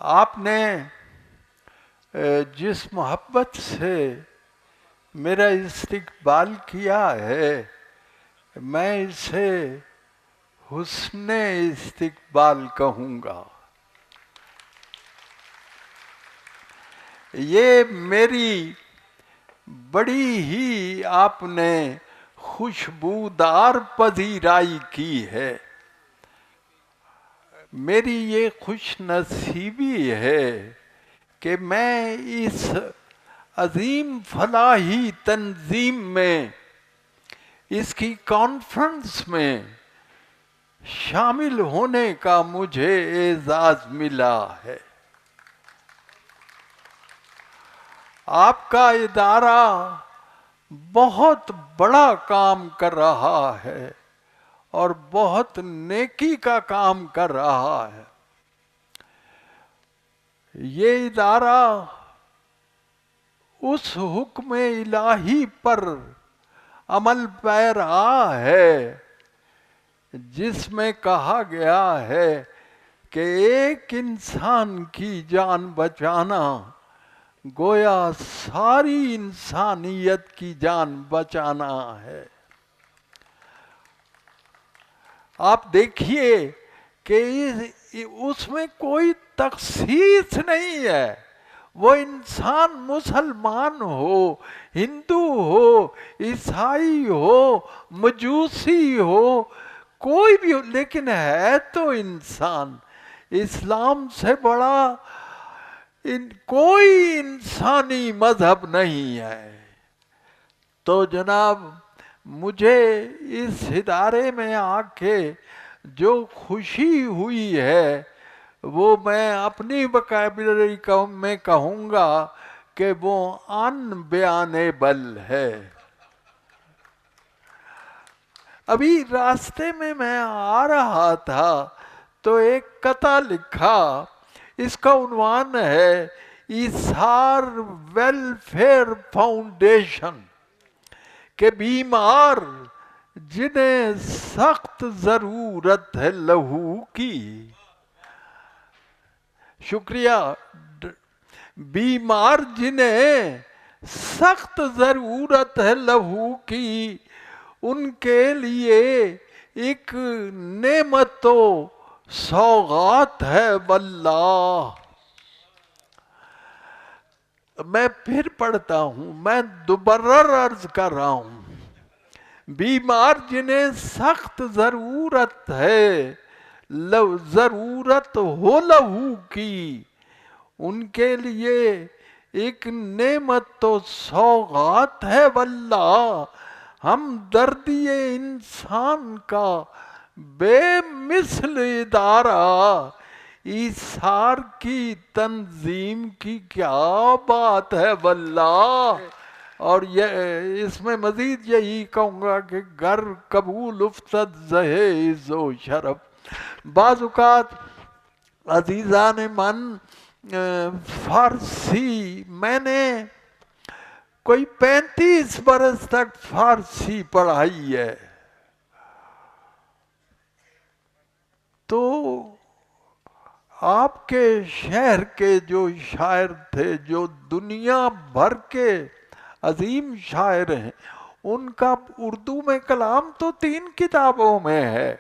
آپ نے جس محبت سے میرا استقبال کیا ہے، میں اسے حسن استقبال کہوں گا۔ یہ میری بڑی ہی آپ نے خوشبودار پذیرائی کی ہے۔ میری یہ خوش نصیبی ہے کہ میں اس عظیم فلاحی تنظیم میں، اس کی کانفرنس میں شامل ہونے کا مجھے اعزاز ملا ہے۔ آپ کا ادارہ بہت بڑا کام کر رہا ہے اور بہت نیکی کا کام کر رہا ہے۔ یہ ادارہ اس حکم الہی پر عمل پیرا ہے جس میں کہا گیا ہے کہ ایک انسان کی جان بچانا گویا ساری انسانیت کی جان بچانا ہے۔ آپ دیکھیے کہ اس میں کوئی تخصیص نہیں ہے۔ وہ انسان مسلمان ہو، ہندو ہو، عیسائی ہو، مجوسی ہو، کوئی بھی ہو، لیکن ہے تو انسان۔ اسلام سے بڑا کوئی انسانی مذہب نہیں ہے۔ تو جناب، مجھے اس ادارے میں آ کے جو خوشی ہوئی ہے وہ میں اپنی وکیبلری میں کہوں گا کہ وہ انبیانیبل ہے۔ ابھی راستے میں آ رہا تھا تو ایک قطعہ لکھا، اس کا عنوان ہے ایثار ویلفیئر فاؤنڈیشن، کہ بیمار جنہیں سخت ضرورت ہے لہو کی۔ شکریہ۔ بیمار جنہیں سخت ضرورت ہے لہو کی، ان کے لیے ایک نعمت و سوغات ہے واللہ۔ میں پھر پڑھتا ہوں، میں دوبارہ عرض کر رہا ہوں، بیمار جنہیں سخت ضرورت ہے، ضرورت ہو لہو کی، ان کے لیے ایک نعمت و سوغات ہے واللہ۔ ہم دردی انسان کا بے مثل ادارہ، ایثار کی تنظیم کی کیا بات ہے واللہ۔ اور اس میں مزید یہی کہوں گا کہ گر قبول افتد زہے عز و شرف۔ بعض اوقات عزیزان من، فارسی میں نے کوئی 35 برس تک فارسی پڑھائی ہے، تو آپ کے شہر کے جو شاعر تھے، جو دنیا بھر کے عظیم شاعر ہیں، ان کا اردو میں کلام تو 3 کتابوں میں ہے،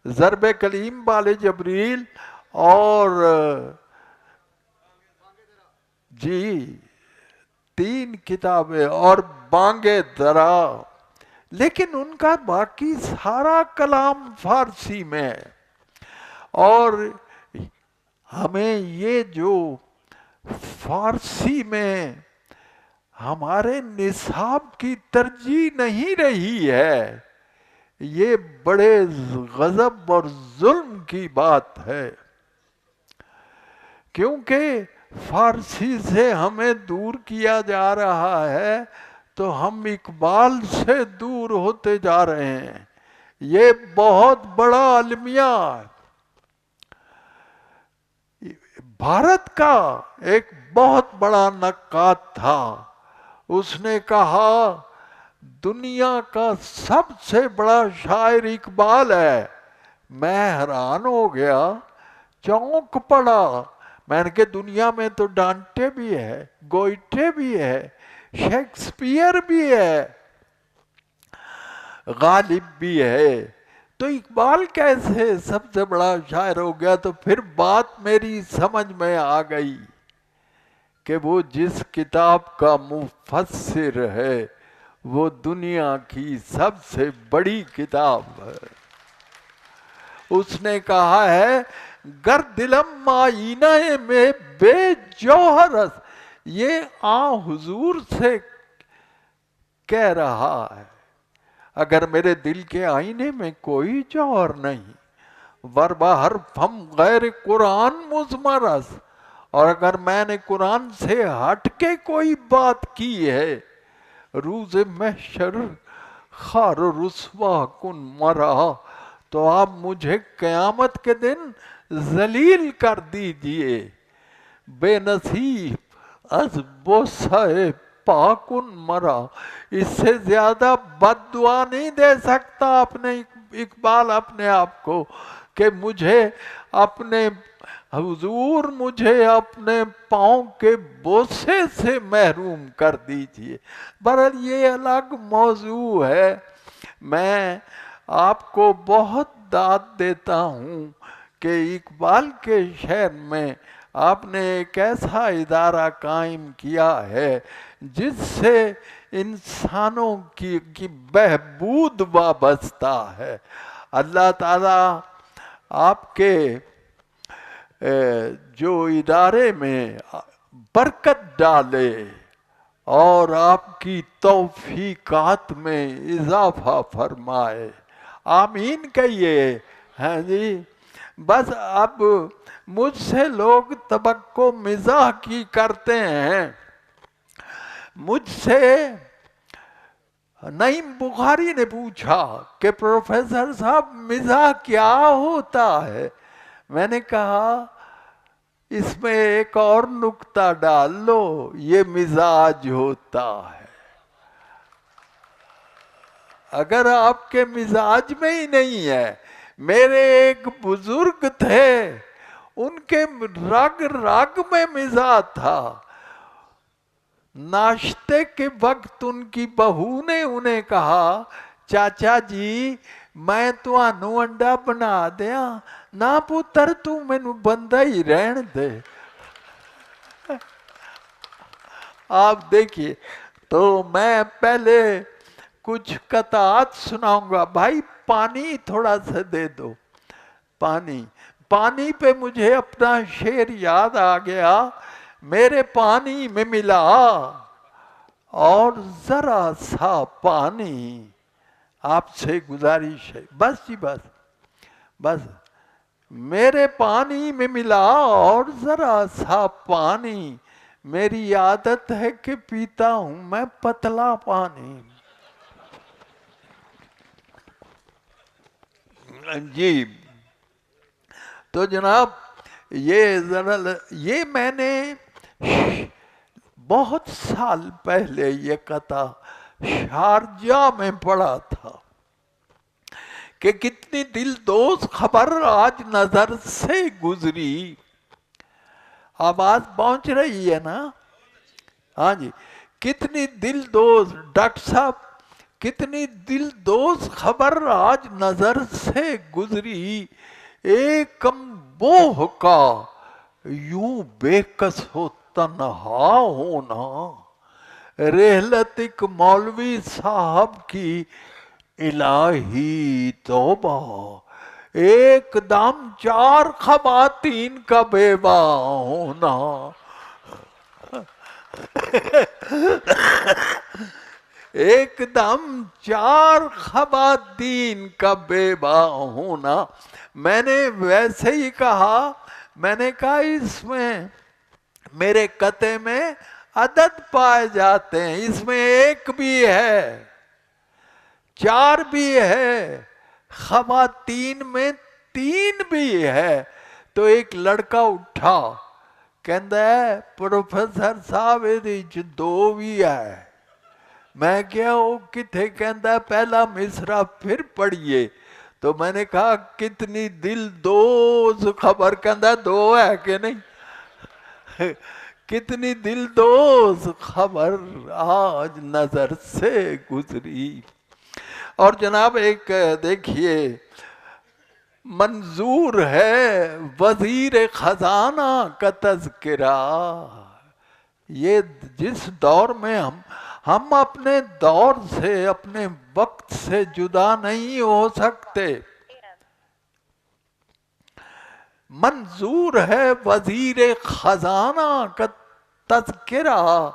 ضرب کلیم بال جبریل اور جی 3 کتابیں اور بانگ درا، لیکن ان کا باقی سارا کلام فارسی میں ہے۔ اور ہمیں یہ جو فارسی میں ہمارے نصاب کی ترجیح نہیں رہی ہے، یہ بڑے غضب اور ظلم کی بات ہے، کیونکہ فارسی سے ہمیں دور کیا جا رہا ہے تو ہم اقبال سے دور ہوتے جا رہے ہیں۔ یہ بہت بڑا المیہ ہے۔ بھارت کا ایک بہت بڑا نقاد تھا، اس نے کہا دنیا کا سب سے بڑا شاعر اقبال ہے۔ میں حیران ہو گیا، چونک پڑا میں نے کہ دنیا میں تو ڈانٹے بھی ہے، گوئٹے بھی ہے، شیکسپیئر بھی ہے، غالب بھی ہے، تو اقبال کیسے سب سے بڑا شاعر ہو گیا؟ تو پھر بات میری سمجھ میں آ گئی کہ وہ جس کتاب کا مفسر ہے وہ دنیا کی سب سے بڑی کتاب ہے۔ اس نے کہا ہے گر دلم آئینہ میں بے جوہرست، یہ حضور سے کہہ رہا ہے، اگر میرے دل کے آئینے میں کوئی جوہر نہیں، ور بہر فم غیر قرآن مزمرس، اور اگر میں نے قرآن سے ہٹ کے کوئی بات کی ہے، روز محشر خار رسوا کن مرا، تو آپ مجھے قیامت کے دن ذلیل کر دیجئے، بے نصیب از بوسہ پاکن مرا۔ اس سے زیادہ بد دعا نہیں دے سکتا اپنے اقبال اپنے آپ کو کہ مجھے اپنے حضور، مجھے اپنے پاؤں کے بوسے سے محروم کر دیجئے۔ بہرحال یہ الگ موضوع ہے۔ میں آپ کو بہت داد دیتا ہوں کہ اقبال کے شعر میں آپ نے ایک ایسا ادارہ قائم کیا ہے جس سے انسانوں کی بہبود وابستہ ہے۔ اللہ تعالیٰ آپ کے جو ادارے میں برکت ڈالے اور آپ کی توفیقات میں اضافہ فرمائے، آمین کہیے۔ ہاں جی، بس اب مجھ سے لوگ توقع مزاح کی کرتے ہیں، مجھ سے نعیم بخاری نے پوچھا کہ پروفیسر صاحب مزاح کیا ہوتا ہے؟ میں نے کہا اس میں ایک اور نکتہ ڈال لو، یہ مزاج ہوتا ہے۔ اگر آپ کے مزاج میں ہی نہیں ہے، میرے ایک بزرگ تھے، ان کے رگ رگ میں مزاج تھا۔ ناشتے کے وقت ان کی بہو نے انہیں کہا چاچا جی میں تانوں انڈا بنا دیاں، نہ پتر تو مینوں بندہ ہی رہن دے۔ آپ دیکھیے، تو میں پہلے کچھ قطعات سناؤں گا۔ بھائی پانی تھوڑا سا دے دو، پانی پہ مجھے اپنا شعر یاد آ گیا، میرے پانی میں ملا اور ذرا سا پانی، آپ سے گزارش ہے، بس جی بس، میرے پانی میں ملا اور ذرا سا پانی، میری عادت ہے کہ پیتا ہوں میں پتلا پانی۔ جی تو جناب یہ میں نے بہت سال پہلے یہ قطعہ شارجہ میں پڑھا تھا کہ کتنی دل دوست خبر آج نظر سے گزری۔ آواز پہنچ رہی ہے نا؟ ہاں جی، کتنی دل دوست، ڈاکٹر صاحب کتنی دل دوست خبر آج نظر سے گزری، ایک بوہ کا یوں بے کس ہو تنہا ہونا، رحلت ایک مولوی صاحب کی الہی توبہ، ایک دم 4 خواتین کا بیوہ ہونا، ایک دم 4 خواتین کا بیوہ ہونا۔ میں نے ویسے ہی کہا، میں نے کہا اس میں میرے قطعے میں عدد پائے جاتے ہیں، اس میں 1 بھی ہے، 4 بھی ہے، خواتین میں 3 بھی ہے۔ تو ایک لڑکا اٹھا کہندا ہے پروفیسر صاحب یہ 2 بھی ہے۔ میں کیا وہ کتھے؟ کہندا پہلا مصرع پھر پڑھیے۔ تو میں نے کہا کتنی دل دوز خبر، کہندا 2 ہے کہ نہیں؟ کتنی دل دوز خبر آج نظر سے گزری. اور جناب ایک دیکھیے منظور ہے وزیر خزانہ کا تذکرہ. یہ جس دور میں ہم اپنے دور سے اپنے وقت سے جدا نہیں ہو سکتے. منظور ہے وزیر خزانہ کا تذکرہ،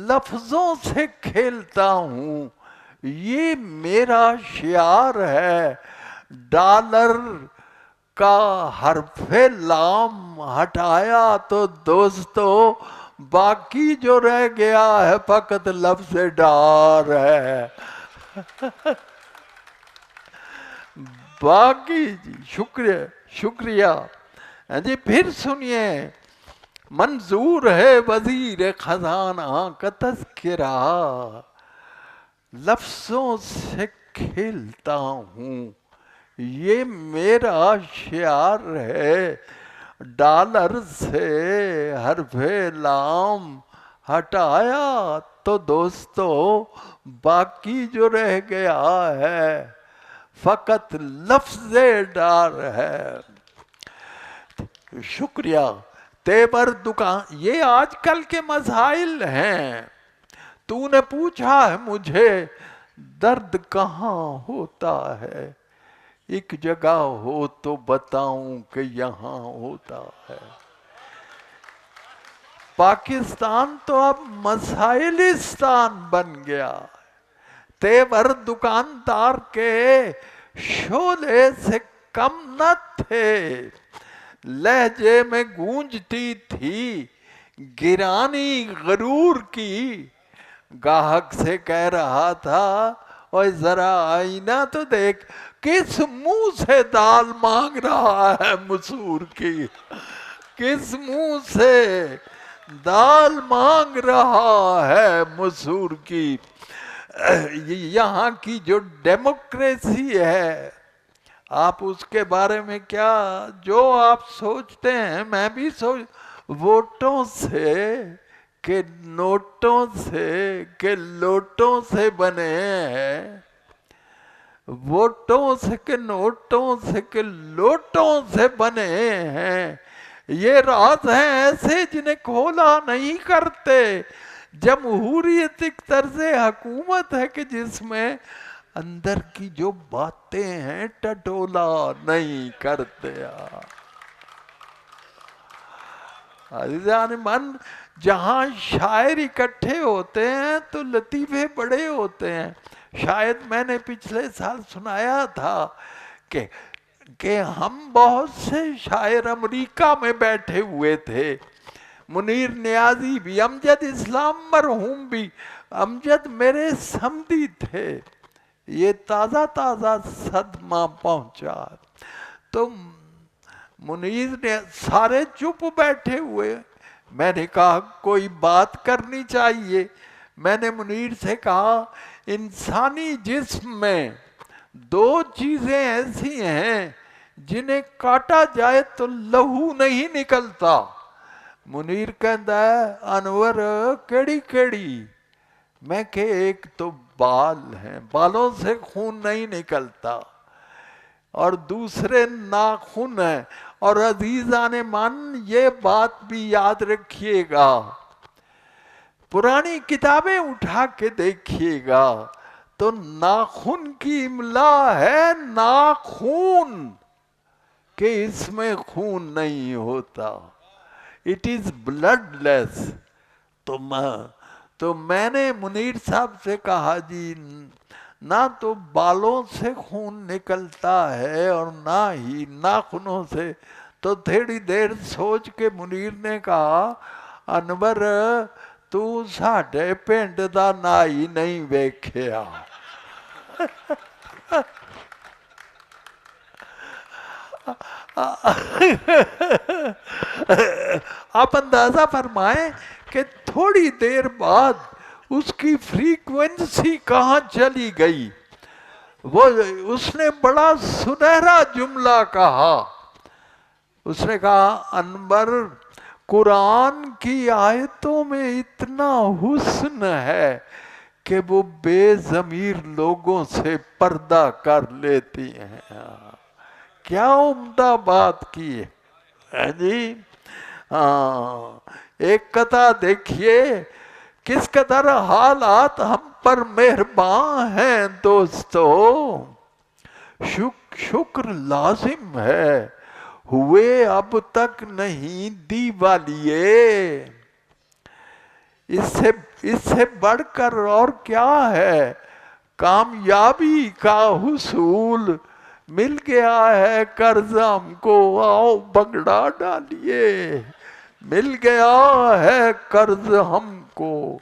لفظوں سے کھیلتا ہوں یہ میرا شعار ہے. ڈالر کا حرف لام ہٹایا تو دوستو باقی جو رہ گیا ہے فقط لفظ ڈار ہے. باقی جی شکریہ. جی پھر سنیے، منظور ہے وزیر خزانہ کا تذکرہ، لفظوں سے کھیلتا ہوں یہ میرا شعار ہے. ڈالر سے حرف لام ہٹایا تو دوستو باقی جو رہ گیا ہے فقط لفظ ڈار ہے. شکریہ. تیور دکان، یہ آج کل کے مسائل ہیں. تو نے پوچھا ہے مجھے درد کہاں ہوتا ہے، ایک جگہ ہو تو بتاؤں کہ یہاں ہوتا ہے. پاکستان تو اب مسائلستان بن گیا. تیور دکاندار کے شعلے سے کم نہ تھے، لہجے میں گونجتی تھی گرانی غرور کی. گاہک سے کہہ رہا تھا اوہ ذرا آئینہ تو دیکھ، کس منہ سے دال مانگ رہا ہے مسور کی، کس منہ سے دال مانگ رہا ہے مسور کی. یہاں کی جو ڈیموکریسی ہے آپ اس کے بارے میں کیا، جو آپ سوچتے ہیں میں بھی ووٹوں سے کہ نوٹوں سے کہ لوٹوں سے بنے ہیں، ووٹوں سے کہ نوٹوں سے کہ لوٹوں سے بنے ہیں. یہ راز ہیں ایسے جنہیں کھولا نہیں کرتے. جمہوریت ایک طرز حکومت ہے کہ جس میں اندر کی جو باتیں ہیں ٹٹولا نہیں کرتے. عزیزان من، جہاں شاعر اکٹھے ہوتے ہیں تو لطیفے بڑے ہوتے ہیں. شاید میں نے پچھلے سال سنایا تھا کہ ہم بہت سے شاعر امریکہ میں بیٹھے ہوئے تھے. منیر نیازی بھی، امجد اسلام مرحوم بھی. امجد میرے سمدی تھے. یہ تازہ صدمہ پہنچا تو منیر نے سارے چپ بیٹھے ہوئے. میں نے کہا کوئی بات کرنی چاہیے. میں نے منیر سے کہا انسانی جسم میں دو چیزیں ایسی ہیں جنہیں کاٹا جائے تو لہو نہیں نکلتا. منیر کہتا ہے انور کیڑی کیڑی؟ میں کہ ایک تو بال ہیں، بالوں سے خون نہیں نکلتا، اور دوسرے ناخن ہیں. اور عزیزان من یہ بات بھی یاد رکھیے گا، پرانی کتابیں اٹھا کے دیکھیے گا تو ناخن کی املا ہے ناخون، کہ اس میں خون نہیں ہوتا. It is bloodless. تو میں نے منیر صاحب سے کہا جی نہ تو بالوں سے خون نکلتا ہے اور نہ ہی ناخنوں سے. تو تھوڑی دیر سوچ کے منیر نے کہا انور تو ساڈے پنڈ دا نائی نہیں ویکھیا. آپ اندازہ فرمائیں کہ تھوڑی دیر بعد اس کی فریکوینسی کہاں چلی گئی. اس نے بڑا سنہرا جملہ کہا. اس نے کہا انور قرآن کی آیتوں میں اتنا حسن ہے کہ وہ بے ضمیر لوگوں سے پردہ کر لیتی ہیں. کیا عمدہ بات کی ہے جی. ہاں ایک قطعہ دیکھیے کس قدر حالات ہم پر مہربان ہیں دوستو. شکر لازم ہے ہوئے اب تک نہیں دیوالیے. اس سے بڑھ کر اور کیا ہے. کامیابی کا حصول مل گیا ہے قرض ہم کو آؤ بھنگڑا ڈالیے. مل گیا ہے قرض ہم کو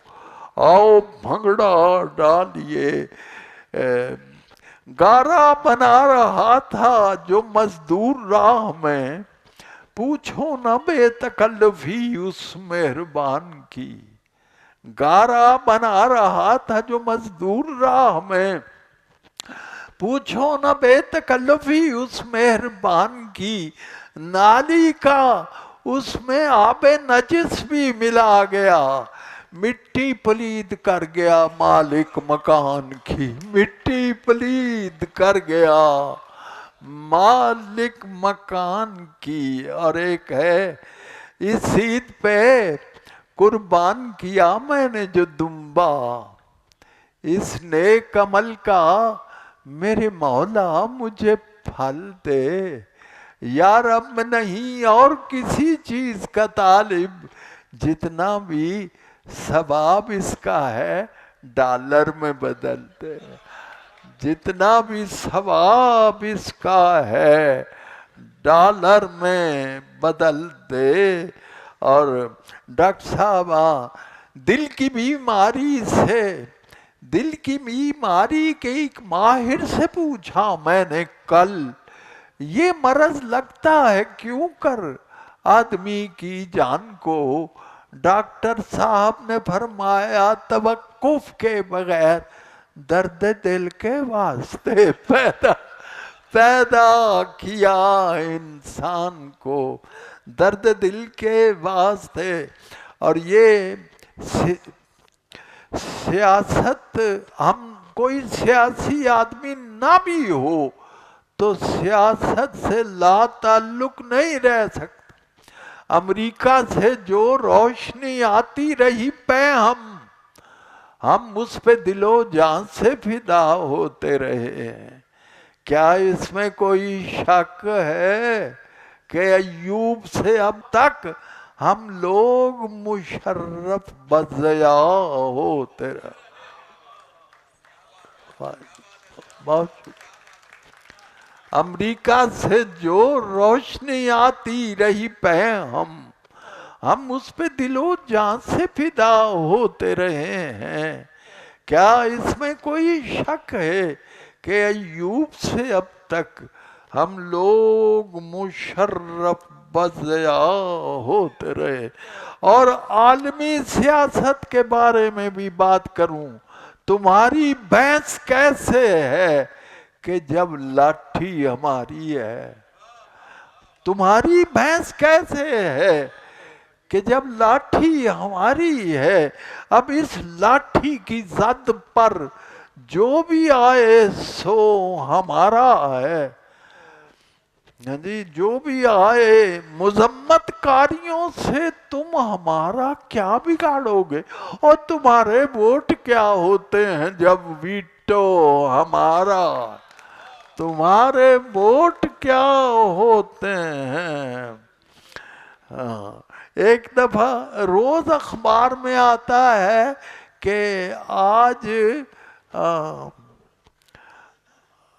آؤ بھنگڑا ڈالیے. گارا بنا رہا تھا جو مزدور راہ میں پوچھو نہ بے تکلفی اس مہربان کی. گارا بنا رہا تھا جو مزدور راہ میں پوچھو نہ بے تکلفی اس مہربان کی. نالی کا اس میں آب نجس بھی ملا گیا. مٹی پلید کر گیا مالک مکان کی. مٹی پلید کر گیا مالک مکان کی. اور ایک ہے اس عید پہ قربان کیا میں نے جو دمبا. اس نیک عمل کا میرے مولا مجھے پھل دے. یا رب نہیں اور کسی چیز کا طالب. جتنا بھی ثواب اس کا ہے ڈالر میں بدل دے. جتنا بھی ثواب اس کا ہے ڈالر میں بدل دے. اور ڈاکٹر صاحب دل کی بیماری کے ایک ماہر سے پوچھا میں نے کل یہ مرض لگتا ہے کیوں کر آدمی کی جان کو. ڈاکٹر صاحب نے فرمایا توقف کے بغیر درد دل کے واسطے پیدا کیا انسان کو. درد دل کے واسطے. اور یہ سیاست ہم کوئی سیاسی آدمی نہ بھی ہو تو سیاست سے لا تعلق نہیں رہ سکتا. امریکہ سے جو روشنی آتی رہی پہ ہم اس پہ دل و جان سے فدا ہوتے رہے ہیں. کیا اس میں کوئی شک ہے کہ ایوب سے اب تک ہم لوگ مشرف بضیا ہوتے رہے. بہت شکریہ. امریکہ سے جو روشنی آتی رہی پہ ہم اس پہ دل و جان سے فدا ہوتے رہے ہیں. کیا اس میں کوئی شک ہے کہ ایوب سے اب تک ہم لوگ مشرف بضیا ہوتے رہے. اور عالمی سیاست کے بارے میں بھی بات کروں. تمہاری بحث کیسے ہے کہ جب لاٹھی ہماری ہے. تمہاری بحث کیسے ہے کہ جب لاٹھی ہماری ہے. اب اس لاٹھی کی زد پر جو بھی آئے سو ہمارا ہے. جی جو بھی آئے مذمت کاریوں سے تم ہمارا کیا بگاڑو گے. اور تمہارے ووٹ کیا ہوتے ہیں جب ویٹو ہمارا. تمہارے ووٹ کیا ہوتے ہیں. ایک دفعہ روز اخبار میں آتا ہے کہ آج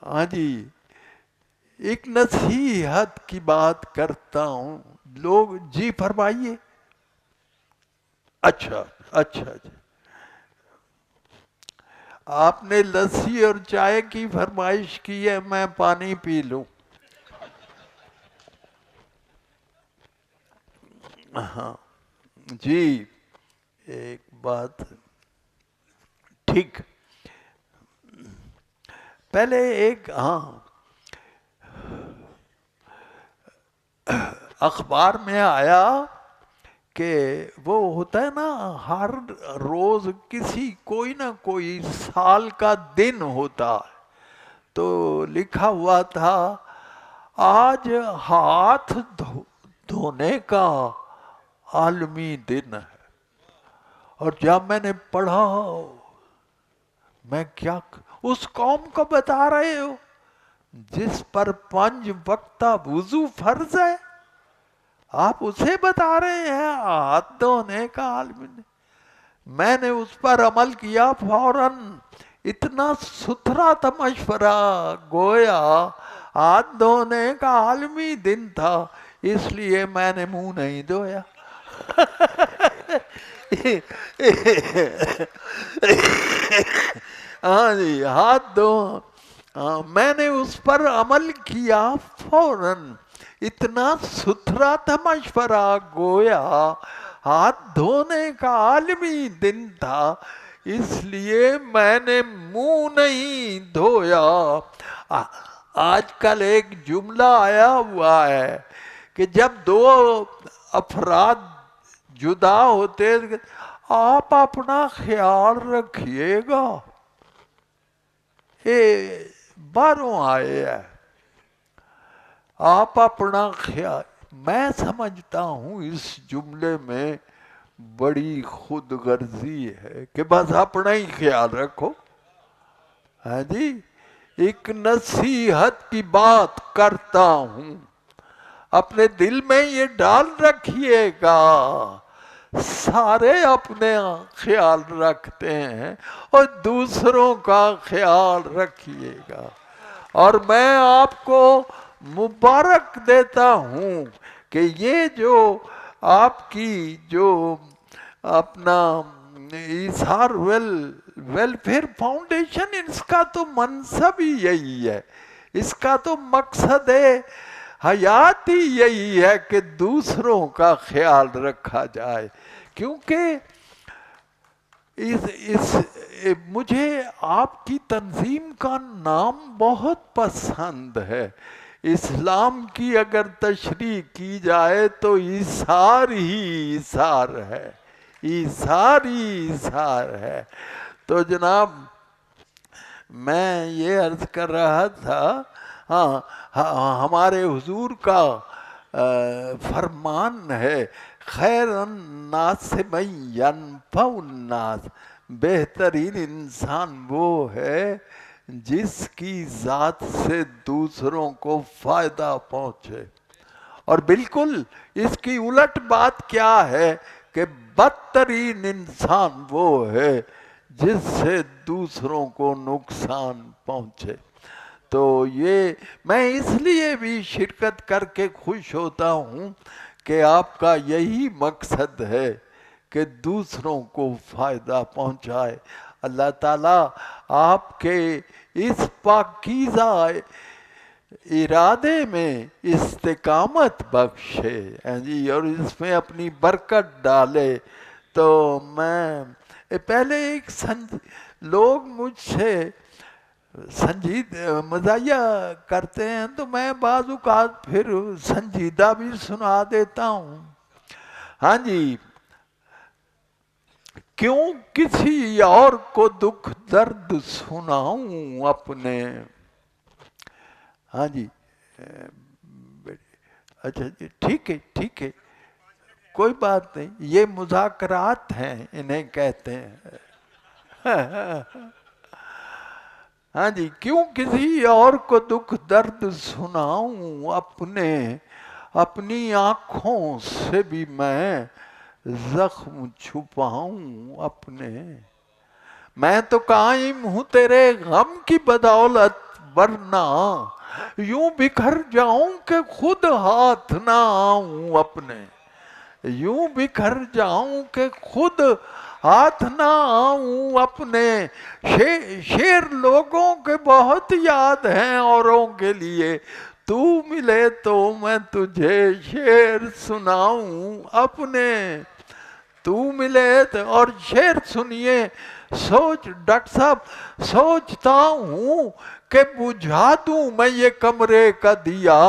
ہاں جی ایک نصیحت کی بات کرتا ہوں. لوگ جی فرمائیے. اچھا جی. آپ نے لسی اور چائے کی فرمائش کی ہے میں پانی پی لوں. ہاں جی ایک بات ٹھیک. پہلے ایک اخبار میں آیا کہ وہ ہوتا ہے نا، ہر روز کسی کوئی نہ کوئی سال کا دن ہوتا ہے، تو لکھا ہوا تھا آج ہاتھ دھونے کا عالمی دن ہے. اور جب میں نے پڑھا، میں کیا اس قوم کو بتا رہے ہو جس پر 5 وقتہ وضو فرض ہے، آپ اسے بتا رہے ہیں ہاتھ دھونے کا عالمی دن. میں نے اس پر عمل کیا فوراً. اتنا ستھرا تھا مشورہ، گویا ہاتھ دھونے کا عالمی دن تھا، اس لیے میں نے منہ نہیں دھویا. ہاں جی، ہاتھ دھو. میں نے اس پر عمل کیا فوراً. اتنا ستھرا تھا مشورہ، گویا ہاتھ دھونے کا عالمی دن تھا، اس لیے میں نے منہ نہیں دھویا. آج کل ایک جملہ آیا ہوا ہے کہ جب 2 افراد جدا ہوتے، آپ اپنا خیال رکھیے گا. یہ باہروں آئے ہے، آپ اپنا خیال. میں سمجھتا ہوں اس جملے میں بڑی خود غرضی ہے کہ بس اپنا ہی خیال رکھو. ہاں جی، ایک نصیحت کی بات کرتا ہوں، اپنے دل میں یہ ڈال رکھیے گا، سارے اپنے خیال رکھتے ہیں اور دوسروں کا خیال رکھیے گا. اور میں آپ کو مبارک دیتا ہوں کہ یہ جو آپ کی جو اپنا ایثار ویلفیئر فاؤنڈیشن، اس کا تو منصب ہی یہی ہے، اس کا تو مقصد حیات ہی یہی ہے کہ دوسروں کا خیال رکھا جائے. کیونکہ مجھے آپ کی تنظیم کا نام بہت پسند ہے. اسلام کی اگر تشریح کی جائے تو ایثار ہی ایثار ہے، ایثار ہی ایثار ہے. تو جناب میں یہ عرض کر رہا تھا، ہمارے حضور کا فرمان ہے خیر الناس من ینفع الناس، بہترین انسان وہ ہے جس کی ذات سے دوسروں کو فائدہ پہنچے. اور بالکل اس کی الٹ بات کیا ہے کہ بدترین انسان وہ ہے جس سے دوسروں کو نقصان پہنچے. تو یہ میں اس لیے بھی شرکت کر کے خوش ہوتا ہوں کہ آپ کا یہی مقصد ہے کہ دوسروں کو فائدہ پہنچائے. اللہ تعالیٰ آپ کے اس پاکیزہ ارادے میں استقامت بخشے جی، اور اس میں اپنی برکت ڈالے. تو میں پہلے ایک لوگ مجھ سے مزاحیہ کرتے ہیں، تو میں بعض اوقات پھر سنجیدہ بھی سنا دیتا ہوں. ہاں جی، کیوں کسی اور کو دکھ درد سناؤں اپنے. ہاں جی، اچھا جی، ٹھیک ہے ٹھیک ہے، کوئی بات نہیں، یہ مذاکرات ہیں انہیں کہتے ہیں. ہاں جی، کیوں کسی اور کو دکھ درد سناؤں اپنی آنکھوں سے بھی میں زخم چھپاؤں اپنے. میں تو قائم ہوں تیرے غم کی بدولت، ورنہ یوں بکھر جاؤں کہ خود ہاتھ نہ آؤں اپنے. یوں بکھر جاؤں کہ خود ہاتھ نہ آؤں اپنے. شعر لوگوں کے بہت یاد ہیں اوروں کے لیے، تو ملے تو میں تجھے شعر سناؤں اپنے. تو ملے اور شعر سنیے. ڈاکٹر صاحب سوچتا ہوں کہ بجھا دوں میں یہ کمرے کا دیا،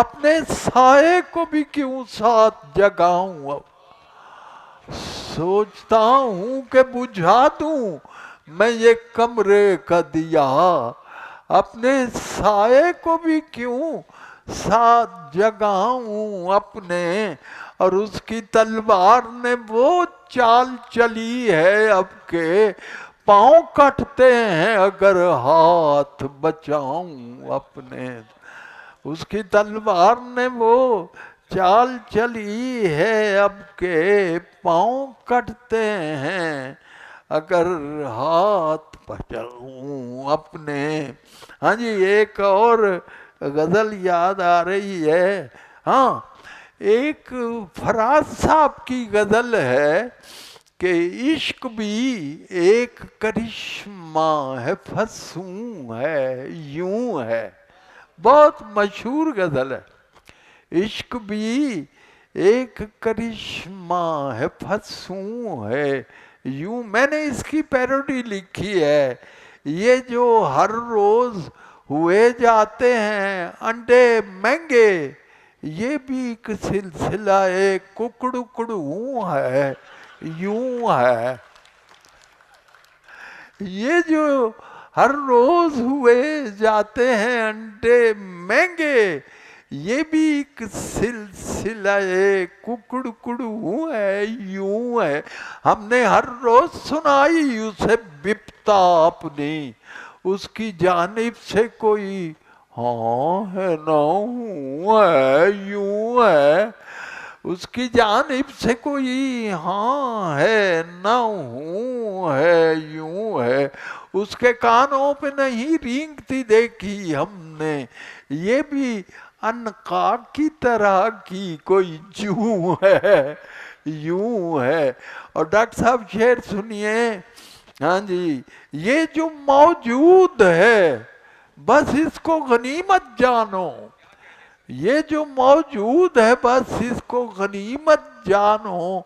اپنے سائے کو بھی کیوں ساتھ جگاؤں. سوچتا ہوں کہ بجھا دوں میں یہ کمرے کا دیا، اپنے سائے کو بھی کیوں ساتھ جگاؤں اپنے، اور اس کی تلوار نے وہ چال چلی ہے اب کے پاؤں کٹتے ہیں اگر ہاتھ بچاؤں اپنے، اس کی تلوار نے وہ چال چلی ہے اب کے پاؤں کٹتے ہیں اگر ہاتھ بچاؤں اپنے۔ ہاں جی ایک اور غزل یاد آ رہی ہے، ہاں ایک فراز صاحب کی غزل ہے کہ عشق بھی ایک کرشمہ ہے فسوں ہے یوں ہے، بہت مشہور غزل ہے۔ عشق بھی ایک کرشمہ ہے فسوں ہے یوں، میں نے اس کی پیروڈی لکھی ہے، یہ جو ہر روز ہوئے جاتے ہیں انڈے مہنگے، یہ بھی ایک سلسلہ ککڑوں ہے یوں ہے، یہ جو ہر روز ہوئے جاتے ہیں انڈے مہنگے، یہ بھی ایک سلسلہ ککڑوں ہے یوں ہے، ہم نے ہر روز سنائی اسے بپتا اپنی، اس کی جانب سے کوئی ہاں ہے نہ ہوں ہے یوں ہے، اس کی جانب سے کوئی ہاں ہے نہ ہوں ہے یوں ہے، اس کے کانوں پہ نہیں رینگتی دیکھی ہم نے، یہ بھی عنقا کی طرح کی کوئی جوں ہے یوں ہے۔ اور ڈاکٹر صاحب شعر سنیے، ہاں جی، یہ جو موجود ہے بس اس کو غنیمت جانو، یہ جو موجود ہے بس اس کو غنیمت جانو،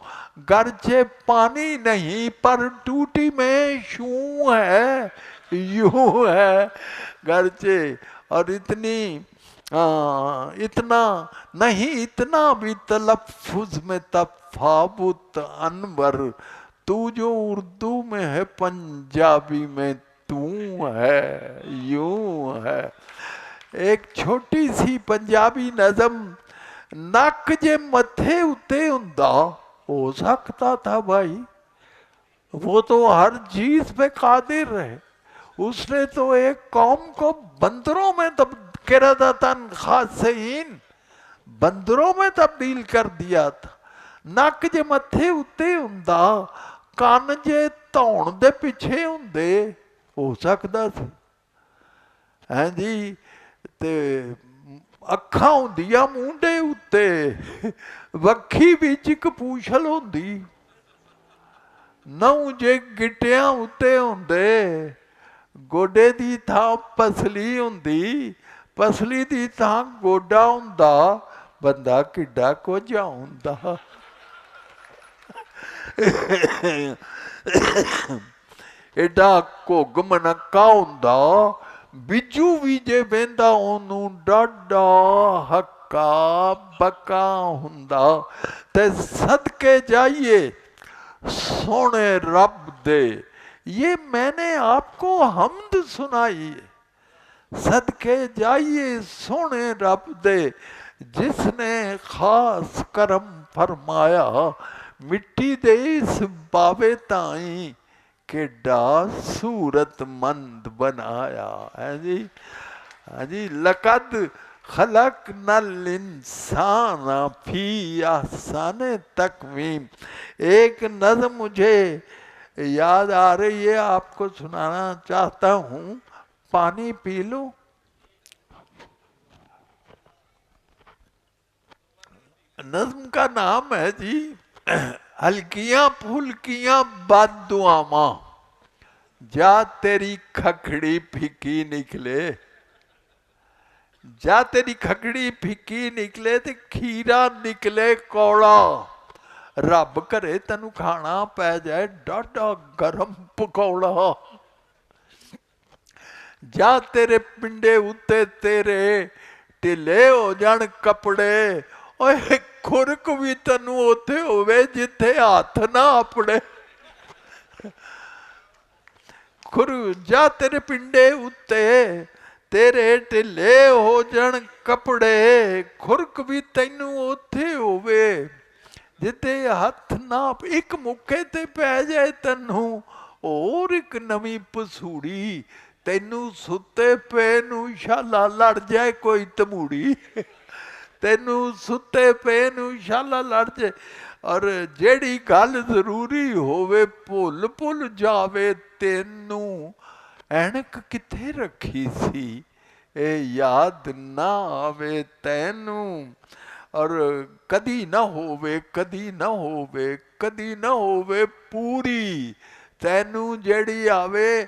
گرچہ پانی نہیں پر ٹوٹی میں شوں ہے یوں ہے، گرچہ اور اتنا نہیں، اتنا بھی تلفظ میں تفاوت انور، تو جو اردو میں ہے پنجابی میں تو ہے یوں ہے۔ ایک چھوٹی سی پنجابی نظم، نک جے متھے اتے ہوندا ہو سکتا تھا بھائی، وہ تو ہر چیز پہ قادر ہے، اس نے تو ایک قوم کو بندروں میں قردۃ خاسئین، بندروں میں تبدیل کر دیا تھا۔ نک جے متھے اتے ہوندا کان جے دھون دے پیچھے ہوندے ہو سکتا سی، ہاں جی، تے اکھاں ہوندیاں مونڈے اتے، وکھی وچ اک پوچھل ہوندی، نہوں جے گٹیاں اتے ہوندے، گوڈے دی تھاں پسلی ہوندی، پسلی دی تھاں گوڈا ہوندا، بندہ کڈا کچھ ہوندا۔ ایڈا گھگ منکا ہوندا، بجو بھی جے ویندا اونوں ڈاڈا ہکا بکا ہوندا، تے صدقے جائیے سونے رب دے، یہ میں نے آپ کو حمد سنائی ہے، صدقے جائیے سونے رب دے جس نے خاص کرم فرمایا، مٹی دے اس باوے تائیں کیڈا صورت مند بنایا ہے جی، ہاں جی، لقد خلقنا الانسان فی احسن تقویم۔ ایک نظم مجھے یاد آ رہی ہے، آپ کو سنانا چاہتا ہوں، پانی پی لوں؟ نظم کا نام ہے جی ہلکیاں پھلکیاں بد دعاواں، جا تیری کھکھڑی پھکی نکلے، جا تیری کھکڑی پھکی نکلے تے کھیرا نکلے کوڑا، رب کرے تینو کھانا پہ جائے ڈاڈا گرم پکوڑا، جا تیرے پنڈے اتے تیرے ٹلے ہو جان کپڑے، اوے ਖੁਰਕ ਵੀ ਤੈਨੂੰ ਉੱਥੇ ਹੋਵੇ ਜਿੱਥੇ ਹੱਥ ਨਾ ਆਪਣੇ। ਖੁਰ ਜਾ ਤੇਰੇ ਪਿੰਡੇ ਉੱਤੇ ਤੇਰੇ ਢਿੱਲੇ ਹੋ ਜਾਣ ਕੱਪੜੇ, ਖੁਰਕ ਵੀ ਤੈਨੂੰ ਉੱਥੇ ਹੋਵੇ ਜਿੱਥੇ ਹੱਥ ਨਾ, ਇੱਕ ਮੁੱਕੇ ਤੇ ਪੈ ਜਾਏ ਤੈਨੂੰ ਹੋਰ ਇੱਕ ਨਵੀਂ ਪਸੂੜੀ, ਤੈਨੂੰ ਸੁੱਤੇ ਪਏ ਨੂੰ ਛਾਲਾ ਲੜ ਜਾਏ ਕੋਈ ਤਮੂੜੀ, ਤੈਨੂੰ ਸੁੱਤੇ ਪਏ ਨੂੰ ਛਾਲਾ ਲੜ ਜਾਏ। ਔਰ ਜਿਹੜੀ ਗੱਲ ਜ਼ਰੂਰੀ ਹੋਵੇ ਭੁੱਲ ਭੁੱਲ ਜਾਵੇ ਤੈਨੂੰ, ਐਨਕ ਕਿੱਥੇ ਰੱਖੀ ਸੀ ਇਹ ਯਾਦ ਨਾ ਆਵੇ ਤੈਨੂੰ। ਔਰ ਕਦੀ ਨਾ ਹੋਵੇ, ਕਦੀ ਨਾ ਹੋਵੇ, ਕਦੀ ਨਾ ਹੋਵੇ ਪੂਰੀ, ਤੈਨੂੰ ਜਿਹੜੀ ਆਵੇ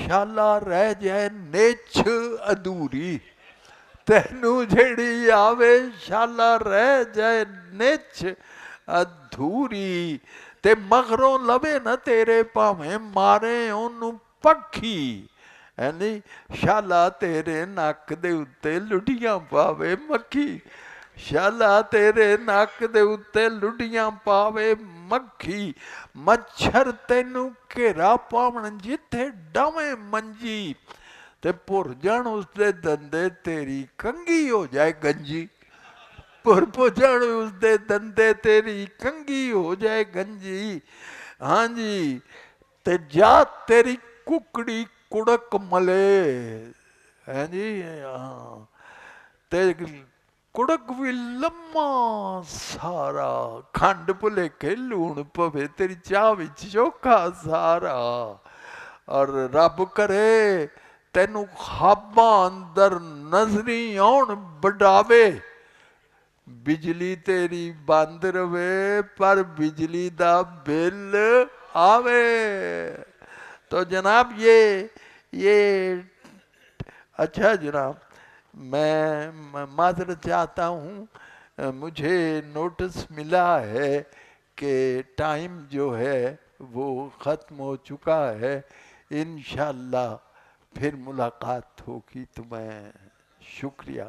ਛਾਲਾ ਰਹਿ ਜਾਏ ਨਿੱਛ ਅਧੂਰੀ, ਤੈਨੂੰ ਜਿਹੜੀ ਆਵੇ ਛਾਲਾ ਰਹਿ ਜਾਏ ਨਿੱਛ ਅਧੂਰੀ। ਤੇ ਮਗਰੋਂ ਲਵੇ ਨਾ ਤੇਰੇ ਭਾਵੇਂ ਮਾਰੇ ਉਹਨੂੰ ਪੱਖੀ, ਹੈਨੀ ਛਾਲਾ ਤੇਰੇ ਨੱਕ ਦੇ ਉੱਤੇ ਲੁੱਡੀਆਂ ਪਾਵੇ ਮੱਖੀ, ਛਾਲਾ ਤੇਰੇ ਨੱਕ ਦੇ ਉੱਤੇ ਲੁੱਡੀਆਂ ਪਾਵੇ ਮੱਖੀ। ਮੱਛਰ ਤੈਨੂੰ ਘੇਰਾ ਪਾਵਣ ਜਿੱਥੇ ਡਾਵੇਂ ਮੰਜੀ, ਤੇ ਭੁਰ ਜਾਣ ਉਸਦੇ ਦੰਦੇ ਤੇਰੀ ਕੰਘੀ ਹੋ ਜਾਏ ਗੰਜੀ, ਭੁਰ ਜਾਣ ਉਸਦੇ ਦੰਦੇ ਤੇਰੀ ਕੰਘੀ ਹੋ ਜਾਏ ਗੰਜੀ। ਹਾਂਜੀ ਤੇ ਜਾ ਤੇਰੀ ਕੁਕੜੀ ਕੁੜਕ ਮਲੇ, ਹਾਂਜੀ ਹਾਂ, ਤੇ ਕੁੜਕ ਵੀ ਲੰਮਾ ਸਾਰਾ, ਖੰਡ ਭੁਲੇਖੇ ਲੂਣ ਪਵੇ ਤੇਰੀ ਚਾਹ ਵਿੱਚ ਚੋਖਾ ਸਾਰਾ। ਔਰ ਰੱਬ ਕਰੇ ਤੈਨੂੰ ਖਾਬਾਂ ਅੰਦਰ ਨਜ਼ਰੀ ਆਉਣ ਵਡਾਵੇ, ਬਿਜਲੀ ਤੇਰੀ ਬੰਦ ਰਵੇ ਪਰ ਬਿਜਲੀ ਦਾ ਬਿੱਲ ਆਵੇ। تو جناب یہ اچھا جناب، میں معذرت چاہتا ہوں، مجھے نوٹس ملا ہے کہ ٹائم جو ہے وہ ختم ہو چکا ہے، انشاءاللہ پھر ملاقات ہوگی، تو میں شکریہ۔